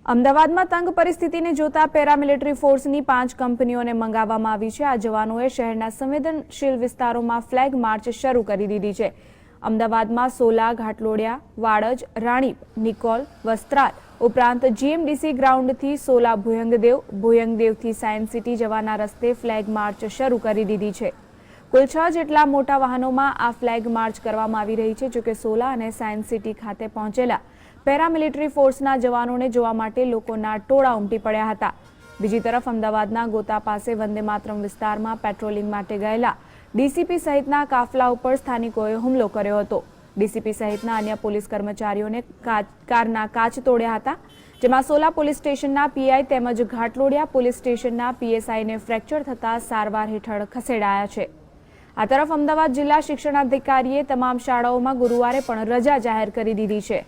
અમદાવાદમાં તંગ પરિસ્થિતિને જોતા પેરામિલિટરી ફોર્સની 5 કંપનીઓને મંગાવવામાં આવી છે। આ જવાનોએ શહેરના સંવેદનશીલ વિસ્તારોમાં ફ્લેગ માર્ચ શરૂ કરી દીધી છે। અમદાવાદમાં સોલા, ઘાટલોડિયા, વાડજ, રાણીપ, નિકોલ, વસ્ત્રાલ ઉપરાંત GMDC ગ્રાઉન્ડથી Sola Bhuyangdev, ભુયંગદેવથી science city જવાના રસ્તે ફ્લેગ માર્ચ શરૂ કરી દીધી છે। કુલ 6 જેટલા મોટા વાહનોમાં આ ફ્લેગ માર્ચ કરવામાં આવી રહી છે। જોકે સોલા અને સાયન્સ સિટી ખાતે પહોંચેલા પેરામિલિટરી ફોર્સના જવાનોને જોવા માટે લોકોના ટોળા ઉમટી પડ્યા હતા। બીજી તરફ અમદાવાદના ગોતા પાસે વંદે માતરમ વિસ્તારમાં પેટ્રોલિંગ માટે ગયેલા ડીસીપી સહિતના કાફલા ઉપર સ્થાનિકોએ હુમલો કર્યો હતો। ડીસીપી સહિતના અન્ય પોલીસ કર્મચારીઓને કારના કાચ તોડ્યા હતા, જેમાં સોલા પોલીસ સ્ટેશનના પીઆઈ તેમજ ઘાટલોડિયા પોલીસ સ્ટેશનના પીએસઆઈને ફ્રેક્ચર થતા સારવાર હેઠળ ખસેડાયા છે। આ તરફ અમદાવાદ જિલ્લા શિક્ષણાધિકારીએ તમામ શાળાઓમાં ગુરુવારે પણ રજા જાહેર કરી દીધી છે।